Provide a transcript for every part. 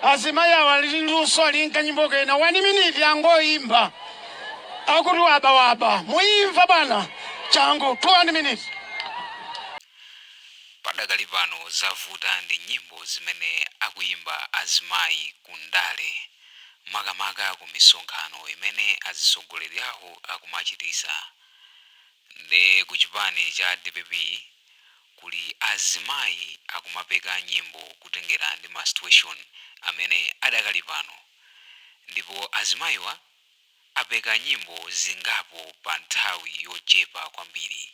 azimaya waliluso linkanyimbo kena 1 minute yangoimba akuti waba muimva bwana changu 2 minutes. Padakali pano zavuta ndi nyimbo zimene akuimba azimayi kundale makamaka ku misonkhano imene azisogoleri awo akumachitisa. Nde ku chipani cha DPP kuli azimayi akumapeka nyimbo kutengera ndi ma situation amene adakali pano, ndipo azimayiwa apeka nyimbo zingapo pa nthawi yochepa kwambiri.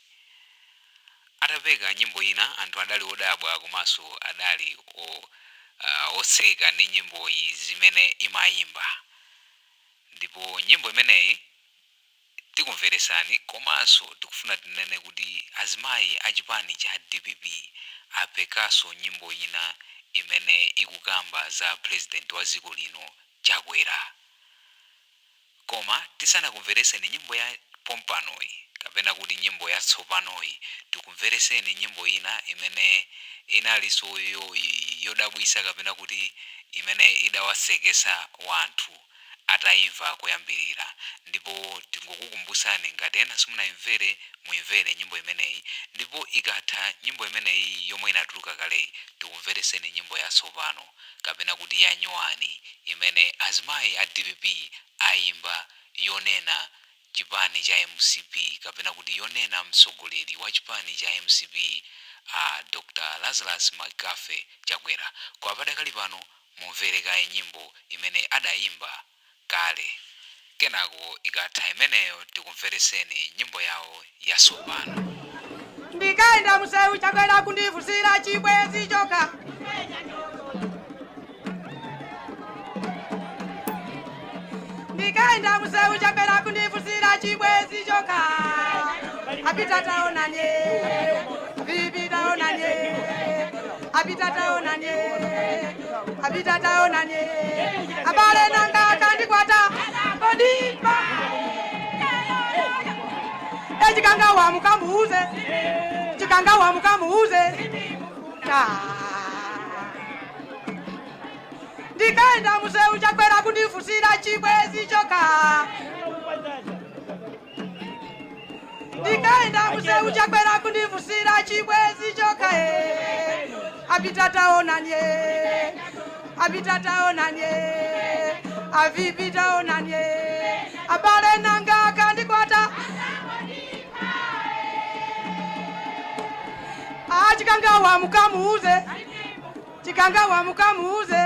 Atapeka nyimbo ina anthu adali odabwa komanso adali oseka ndi nyimbo zimene imayimba, ndipo nyimbo imeneyi tikumveresani komanso tikufuna tinene kuti azimayi achipani cha DPP apekaso nyimbo ina imene ikukamba za president wa dziko lino Chakwera. Koma tisanakumvereseni nyimbo ya pompanoyi kapena kuti nyimbo ya tsopanoyi, tikumvereseni nyimbo ina imene inalinso yodabwisa kapena kuti imene idawasekesa wanthu atayimva kuyambirira. Ndipo tingokukumbusani ngati ena simunayimvere muimvere nyimbo imeneyi, ndipo ikatha nyimbo imeneyi yomwe inatuluka kale tikumvereseni nyimbo ya tsopano kapena kuti ya nyuwani imene azimayi a DPP ayimba yonena chipani cha MCP kapena kuti yonena mtsogoleri wa chipani cha MCP Dr. Lazarus Magafe Chakwera. Kwa padakali pano mumvere kaye nyimbo imene adayimba kale, kenako ikatha imeneyo tikumvereseni nyimbo yawo ya tsopano. Ndikaenda msewu Chakwera kundivusira chibwezi choka. Ndikaenda msewu Chakwera kundivusira chibwezi choka. Apita taonanye, bibi taonanye, apita taonanye, apita taonanye. Abale nanga kandikwata kodipa. Chikanga wa mukamuuze, chikanga wa mukamuuze. Ndikaenda msewu Chakwera kundivusira chibwezi choka. Ndikaenda msewu Chakwera kundivusira chibwezi choka. Apita taonanye, apita taonanye, avipi taonanye. Abale nanga kandikwata chikanga wa mukamuuze, chikanga wa mukamuuze.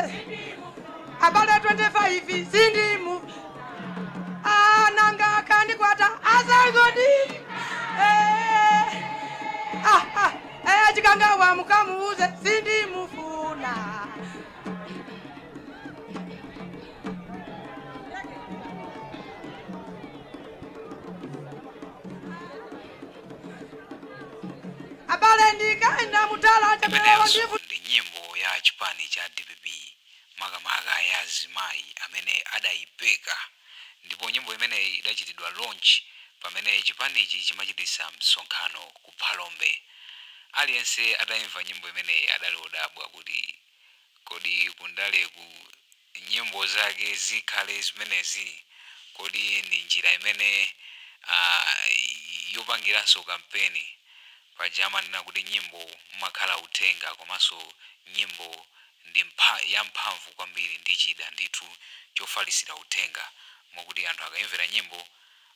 Abale 25 sindimu nanga kandikwata azagodi chikanga wa mukamuuze sindimufuna. Abale ndikaenda mutala Imeneyo ndi nyimbo ya chipani cha DPP makamaka ya azimayi amene adayipeka, ndipo nyimbo imeneyi idachitidwa launch pamene chipanichi chimachitisa msonkhano ku Phalombe. Aliyense adayimva nyimbo imeneyi adali odabwa kuti kodi kundale ku nyimbo zake zikhale zimenezi, kodi ndi njira imene yopangiranso kampeni. Pajama nina kuti nyimbo makhala uthenga komanso nyimbo ndi yamphamvu kwambiri ndi chida ndithu chofalisira uthenga, mwakuti anthu akayimvera nyimbo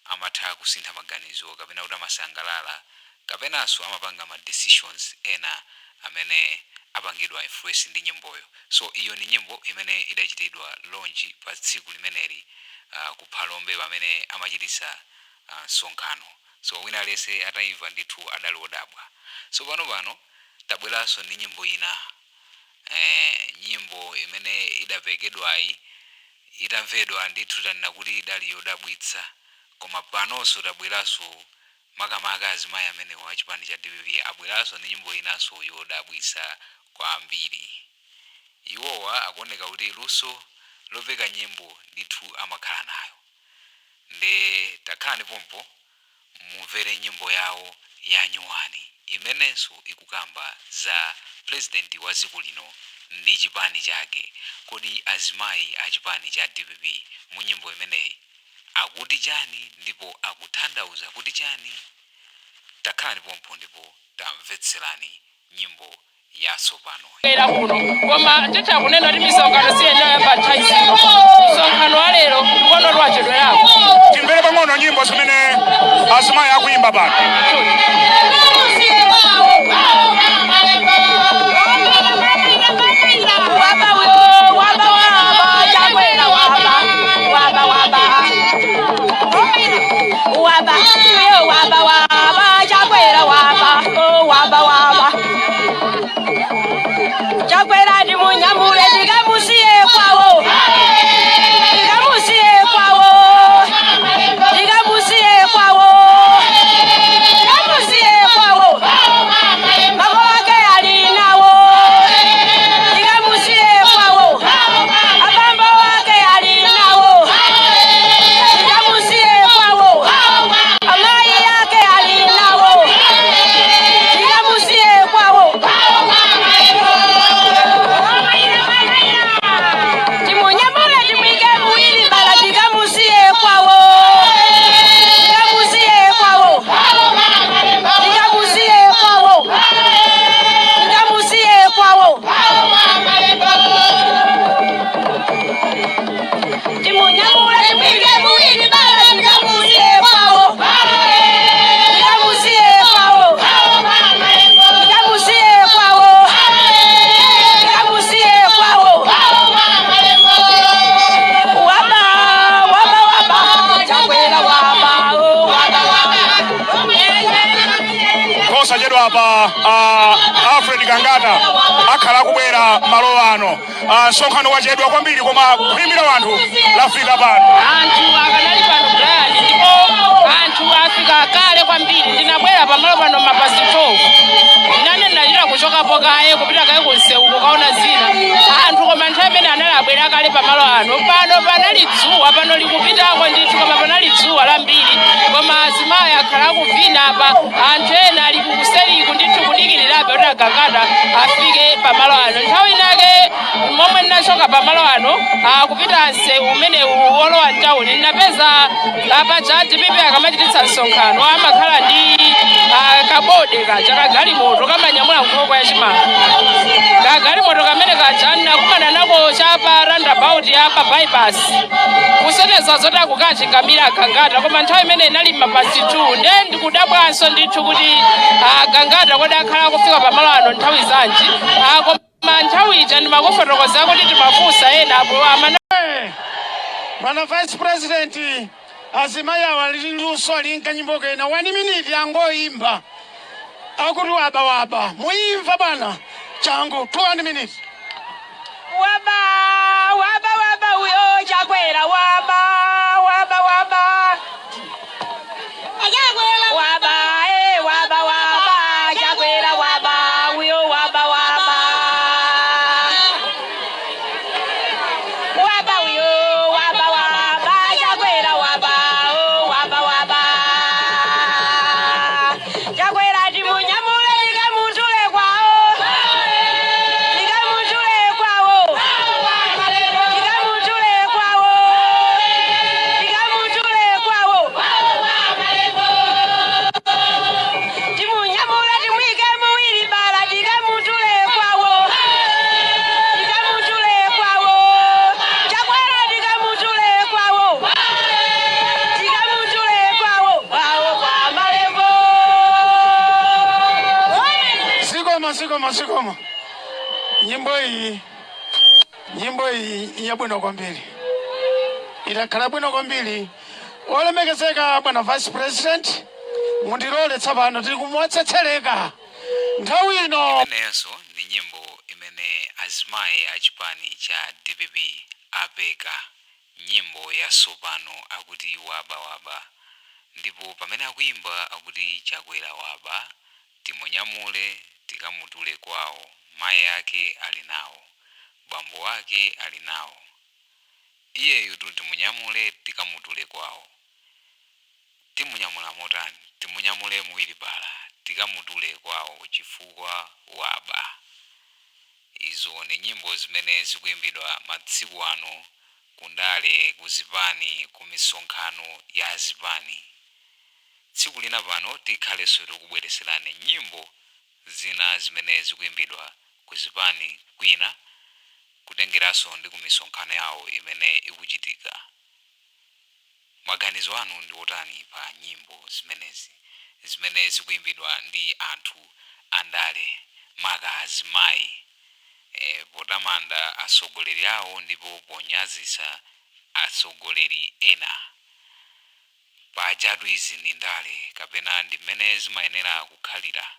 amatha kusintha maganizo kapena kuti amasangalala kapenanso amapanga ma decisions ena amene apangidwa influence ndi nyimboyo. So iyo ni nyimbo imene idachitidwa launch pa tsiku limeneli ku Phalombe pamene amachitisa msonkhano. So wina aliyense atayimva ndithu adali odabwa. So pano tabweranso ndi nyimbo ina, nyimbo imene idapekedwayi itamvedwa ndithu tanena kuti idali yodabwitsa, koma panonso tabweranso makamaka azimayi amene wa chipani cha DPP abweranso ndi nyimbo inanso yodabwitsa kwambiri. Iwowa akuoneka kuti luso lopeka nyimbo ndithu amakhala nayo. Nde takhala ndipompo mumvere nyimbo yawo ya nyuwani imenenso ikukamba za president wa dziko lino ndi chipani chake. Kodi azimayi a chipani cha DPP mu nyimbo imeneyi akuti chani ndipo akutanthauza kuti chani? Takhalani pompo ndipo tamvetserani nyimbo yatsopano. Era kuno koma titakunena kuti misonkhano siyenda nthawi zino. Msonkhano wa lero ndikono lwachedwerako. Timvere pang'ono nyimbo zimene azimayi akuyimba pano. Chakwera ndi munyamule ndikamusiye kwawo. Ndikamusiye kwawo. Ndikamusiye kwawo. Ndikamusiye kwawo. Baba wake ali nawo. Ndikamusiye kwawo. Abambo wake ali nawo. Ndikamusiye kwawo. Amayi yake ali nawo. Ndikamusiye kwawo. Timunyamule timwike muwiri bala ndikamusiye kwawo. Ndikamusiye kwawo. Ndikamusiye kwawo. Ndikamusiye kwawo. Timunyamule timwike muwiri bala ndikamusiye kwawo. Ndikamusiye kwawo. Ndikamusiye kwawo. Ndikamusiye kwawo. Chakwera waba, oh waba waba. Kosa chedu apa Alfred Kangata akhala kubwera malo ano. Msonkhano wachedwa kwambiri koma kuyimbira wanthu lafika pano. Anthu akanali pano Brian ndipo anthu afika kale kwambiri. Ndinabwera pamalo pano mapasi 12. Ndinanena ndachita kuchokapo kaye kupita kaye kunsewu kukaona zina. Anthu koma nthawi imene anali abwera kale pamalo ano. Pano panali dzuwa pano likupitako ndithu koma panali dzuwa lambiri. Koma azimayi akhala akuvina apa. Anthu ena ali kuseliku ndithu kudikirirabe kuti Kangata afike pamalo ano. Nthawi inake momwe ndinachoka pamalo ano kupita nsewu umene wolowa mtawuni ndinapeza apa cha DPP akamachititsa msonkhano amakhala ndi kabode kaja kagalimoto kamanyamula nkhokwe ya chimanga. Kagalimoto kamene kaja ndinakumana nako chapa roundabout apa bypass kusoneza zoti akukachingamira Kangata koma nthawi imene inali mapasi 2 nde ndikudabwanso ndithu kuti Kangata kodi akhala kufika pamalo ano nthawi zanji. Koma nthawi ija ndimakufotokoza kuti timafunsa ena apo amana. Bwana Vice President azimayi awa luso linka nyimbo kena 1 minute angoyimba. Akuti waba waba. Muimva bwana. Changu 2 minutes. Waba uyo chakwera waba. Waba chakwera waba uyo waba. Waba uyo waba chakwera waba oh waba. Chakwera timunyamule ndikamutule kwawo. Ndikamutule kwawo. Ndikamutule kwawo. Ndikamutule kwawo. Timunyamule timwike muwiri bala ndikamutule kwawo. Ndikamutule kwawo. Chakwera ndikamutule kwawo. Ndikamutule kwawo. Kwawo kwa malembo. Sikoma. Nyimbo iyi yabwino kwambiri. Itakhala bwino kwambiri. Olemekezeka bwana Vice President mundilole tsopano tiri kumwatsetsereka. Nthawi ino. Imeneyonso ndi nyimbo imene azimayi a chipani cha DPP apeka nyimbo yatsopano akuti waba. Ndipo pamene akuyimba akuti chakwera waba timunyamule tikamutule kwawo. Mayi yake ali nawo. Bambo wake ali nawo. Iyeyo timunyamule tikamutule kwawo. Timunyamula motani? Timunyamule muwiri bala tikamutule kwawo chifukwa waba. Izo ni nyimbo zimene zikuimbidwa matsiku ano kundale kuzipani ku misonkhano ya zipani. Tsiku lina pano tikhalenso tikubwereserani nyimbo zina zimene zikuimbidwa kuzipani kwina kutengeraso ndi ku misonkhano yawo imene ikuchitika. Maganizo anu ndi otani pa nyimbo zimenezi zimene zikuimbidwa ndi anthu andale maka azimayi potamanda atsogoleri awo ndipo ponyazisa atsogoleri ena? Pajatu izi ndi ndale kapena ndi mmene zimayenera kukhalira.